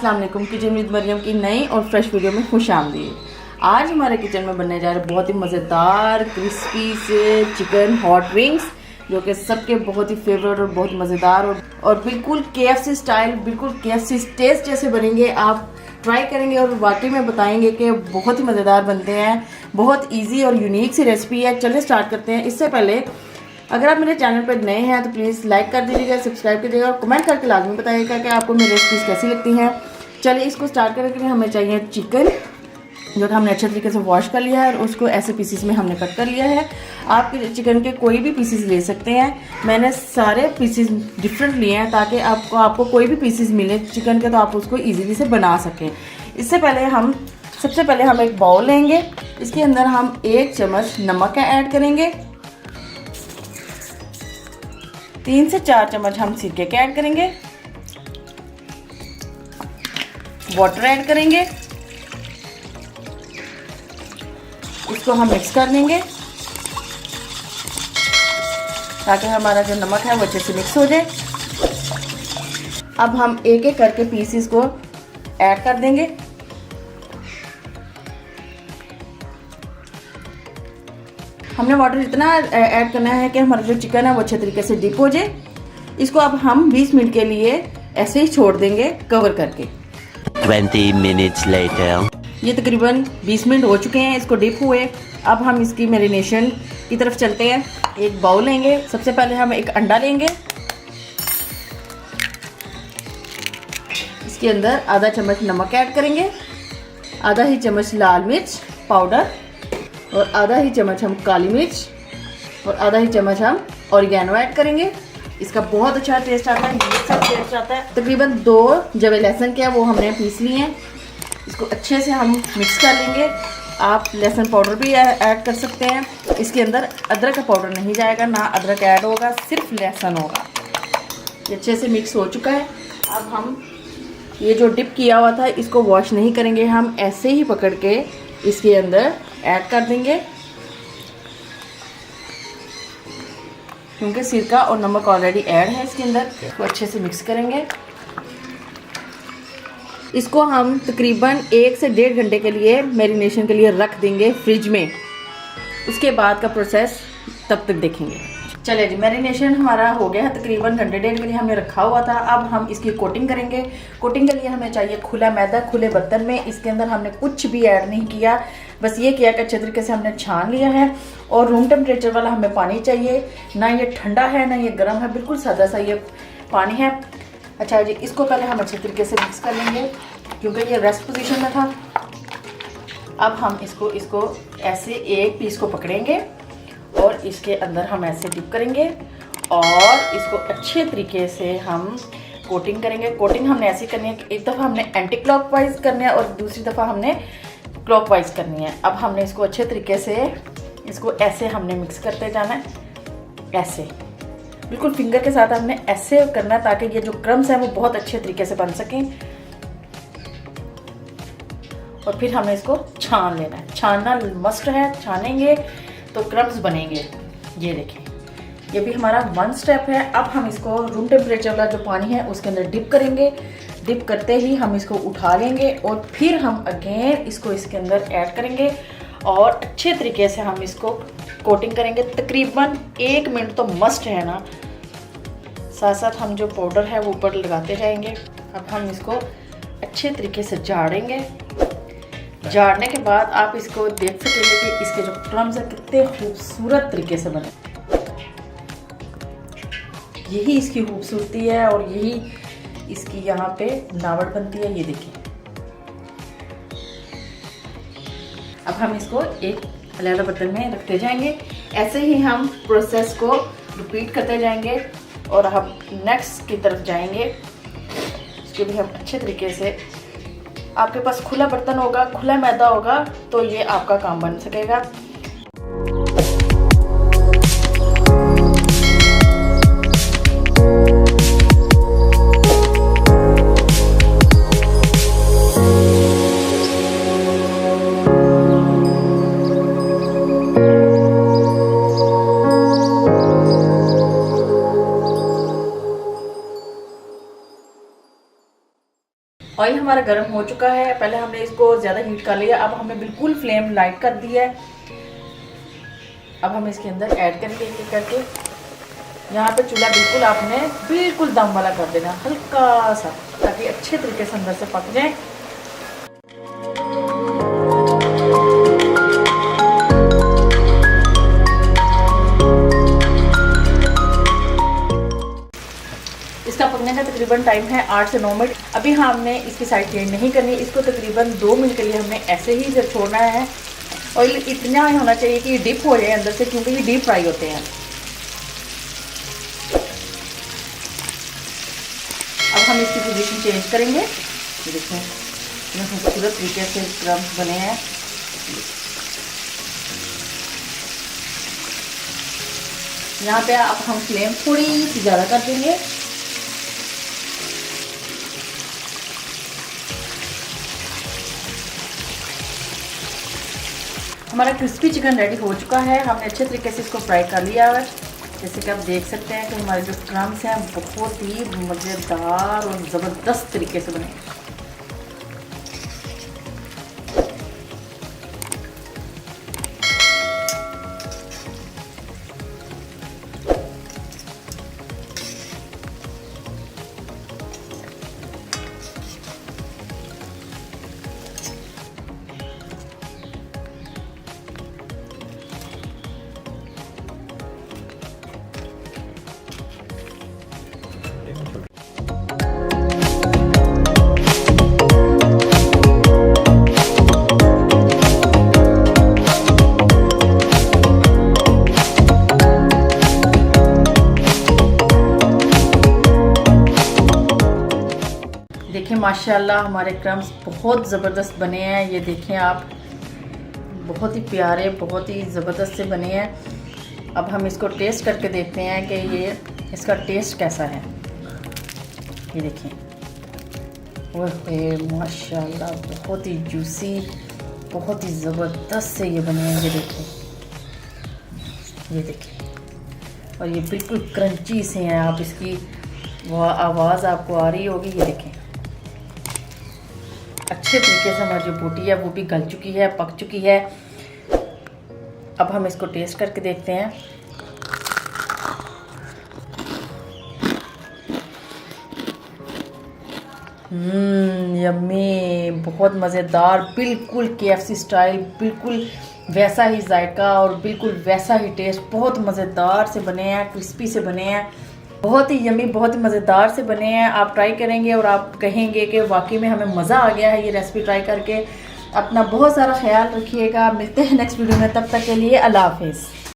अस्सलाम वालेकुम। Kitchen with Maryam की नई और फ्रेश वीडियो में खुश आमदीद। आज हमारे किचन में बनने जा रहे बहुत ही मज़ेदार क्रिस्पी से चिकन हॉट विंग्स, जो कि सबके बहुत ही फेवरेट और बहुत मज़ेदार और बिल्कुल KFC स्टाइल, बिल्कुल KFC टेस्ट जैसे बनेंगे। आप ट्राई करेंगे और वाकई में बताएंगे कि बहुत ही मज़ेदार बनते हैं। बहुत इजी और यूनिक सी रेसिपी है। चलिए स्टार्ट करते हैं। इससे पहले अगर आप मेरे चैनल पर नए हैं तो प्लीज़ लाइक कर दीजिएगा, सब्सक्राइब कीजिएगा और कमेंट करके लाजमी बताइएगा कि आपको मेरी रेसिपीज़ कैसी लगती हैं। चलिए इसको स्टार्ट करने के लिए हमें चाहिए चिकन, जो कि हमने अच्छे तरीके से वॉश कर लिया है और उसको ऐसे पीसीस में हमने कट कर लिया है। आप चिकन के कोई भी पीसीस ले सकते हैं। मैंने सारे पीसीस डिफरेंट लिए हैं ताकि आपको कोई भी पीसीस मिले चिकन के तो आप उसको ईजीली से बना सकें। इससे पहले सबसे पहले हम एक बाउल लेंगे। इसके अंदर हम 1 चम्मच नमक का ऐड करेंगे, 3 से 4 चम्मच हम सिरके के ऐड करेंगे, वाटर ऐड करेंगे, इसको हम मिक्स कर लेंगे ताकि हमारा जो नमक है वो अच्छे से मिक्स हो जाए। अब हम एक एक करके पीसेस को ऐड कर देंगे। हमने वाटर इतना ऐड करना है कि हमारा जो चिकन है वो अच्छे तरीके से डिप हो जाए। इसको अब हम 20 मिनट के लिए ऐसे ही छोड़ देंगे कवर करके। 20 minutes later. ये तकरीबन 20 मिनट हो चुके हैं इसको डिप हुए। अब हम इसकी मैरिनेशन की तरफ चलते हैं। एक बाउल लेंगे। सबसे पहले हम एक अंडा लेंगे। इसके अंदर आधा चम्मच नमक ऐड करेंगे, आधा ही चम्मच लाल मिर्च पाउडर और आधा ही चम्मच हम काली मिर्च और आधा ही चम्मच हम ऑरिगेनो ऐड करेंगे। इसका बहुत अच्छा टेस्ट आता है, टेस्ट आता है। तकरीबन 2 जवे लहसुन के वो हमने पीस लिए हैं। इसको अच्छे से हम मिक्स कर लेंगे। आप लहसुन पाउडर भी ऐड कर सकते हैं। इसके अंदर अदरक का पाउडर नहीं जाएगा, ना अदरक ऐड होगा, सिर्फ लहसुन होगा। ये अच्छे से मिक्स हो चुका है। अब हम ये जो डिप किया हुआ था इसको वॉश नहीं करेंगे, हम ऐसे ही पकड़ के इसके अंदर ऐड कर देंगे, क्योंकि सिरका और नमक ऑलरेडी ऐड है इसके अंदर। इसको अच्छे से मिक्स करेंगे। इसको हम तकरीबन 1 से 1.5 घंटे के लिए मैरिनेशन के लिए रख देंगे फ्रिज में। उसके बाद का प्रोसेस तब तक देखेंगे। चलिए जी, मैरिनेशन हमारा हो गया है। तकरीबन घंटे 1.5 के लिए हमने रखा हुआ था। अब हम इसकी कोटिंग करेंगे। कोटिंग के लिए हमें चाहिए खुला मैदा, खुले बर्तन में। इसके अंदर हमने कुछ भी ऐड नहीं किया, बस ये किया कि अच्छे तरीके से हमने छान लिया है। और रूम टेम्परेचर वाला हमें पानी चाहिए, ना ये ठंडा है ना ये गर्म है, बिल्कुल सादा सा ये पानी है। अच्छा जी, इसको पहले हम अच्छे तरीके से मिक्स कर लेंगे क्योंकि ये रेस्ट पोजीशन में था। अब हम इसको ऐसे एक पीस को पकड़ेंगे और इसके अंदर हम ऐसे डिप करेंगे और इसको अच्छे तरीके से हम कोटिंग करेंगे। कोटिंग हमने ऐसी करनी है कि एक दफ़ा हमने एंटी क्लॉकवाइज करनी है और दूसरी दफ़ा हमने क्लॉकवाइज करनी है। अब हमने इसको अच्छे तरीके से इसको ऐसे हमने मिक्स करते जाना है, ऐसे बिल्कुल फिंगर के साथ हमने ऐसे करना है ताकि ये जो क्रम्स हैं वो बहुत अच्छे तरीके से बन सकें। और फिर हमें इसको छान लेना है। छानना मस्ट है, छानेंगे तो क्रम्स बनेंगे। ये देखें, ये भी हमारा 1 स्टेप है। अब हम इसको रूम टेम्परेचर वाला जो पानी है उसके अंदर डिप करेंगे। डिप करते ही हम इसको उठा लेंगे और फिर हम अगेन इसको इसके अंदर ऐड करेंगे और अच्छे तरीके से हम इसको कोटिंग करेंगे। तकरीबन 1 मिनट तो मस्ट है ना। साथ साथ हम जो पाउडर है वो ऊपर लगाते जाएंगे। अब हम इसको अच्छे तरीके से झाड़ेंगे। झाड़ने के बाद आप इसको देख सकेंगे कि इसके जो क्रम्स हैं कितने खूबसूरत तरीके से बने। यही इसकी खूबसूरती है और यही इसकी यहाँ पे बनावट बनती है। ये देखिए, अब हम इसको एक अलग बर्तन में रखते जाएंगे। ऐसे ही हम प्रोसेस को रिपीट करते जाएंगे और हम नेक्स्ट की तरफ जाएंगे। इसको भी हम अच्छे तरीके से, आपके पास खुला बर्तन होगा, खुला मैदा होगा तो ये आपका काम बन सकेगा। ऑयल हमारा गर्म हो चुका है। पहले हमने इसको ज़्यादा हीट कर लिया, अब हमने बिल्कुल फ्लेम लाइट कर दी है। अब हम इसके अंदर ऐड करेंगे एक एक करके। यहाँ पे चूल्हा बिल्कुल आपने बिल्कुल दम वाला कर देना, हल्का सा, ताकि अच्छे तरीके से अंदर से पक जाए। इसका पकने का तकरीबन टाइम है 8 से 9 मिनट। अभी हमने इसकी साइड चेंज नहीं करनी, इसको तकरीबन 2 मिनट के लिए हमने ऐसे ही जब छोड़ना है। ऑयल इतना होना चाहिए कि ये डिप हो जाए अंदर से, क्योंकि ये डीप फ्राई होते हैं। अब हम इसकी पोजीशन चेंज करेंगे। ये देखें कितने खूबसूरत तरीके से क्रम्स बने हैं। यहाँ पे अब हम फ्लेम थोड़ी सी ज़्यादा कर देंगे। हमारा क्रिस्पी चिकन रेडी हो चुका है। हमने अच्छे तरीके से इसको फ्राई कर लिया है। जैसे कि आप देख सकते हैं कि हमारे जो क्रम्स हैं बहुत ही मज़ेदार और ज़बरदस्त तरीके से बने। देखें माशाल्लाह हमारे क्रम्स बहुत ज़बरदस्त बने हैं। ये देखें आप, बहुत ही प्यारे, बहुत ही ज़बरदस्त से बने हैं। अब हम इसको टेस्ट करके देखते हैं कि ये इसका टेस्ट कैसा है। ये देखें, ओह माशाल्लाह बहुत ही जूसी, बहुत ही ज़बरदस्त से ये बने हैं। ये देखें, ये देखें, और ये बिल्कुल क्रंची से हैं। आप इसकी वो आवाज़ आपको आ रही होगी। ये देखें अच्छे तरीके से हमारी जो बोटी है वो भी गल चुकी है, पक चुकी है। अब हम इसको टेस्ट करके देखते हैं। यम्मी, बहुत मज़ेदार, बिल्कुल KFC स्टाइल, बिल्कुल वैसा ही जायका और बिल्कुल वैसा ही टेस्ट। बहुत मज़ेदार से बने हैं, क्रिस्पी से बने हैं, बहुत ही यम्मी, बहुत ही मज़ेदार से बने हैं। आप ट्राई करेंगे और आप कहेंगे कि वाकई में हमें मज़ा आ गया है ये रेसिपी ट्राई करके। अपना बहुत सारा ख्याल रखिएगा। मिलते हैं नेक्स्ट वीडियो में, तब तक के लिए अल्लाह हाफिज़।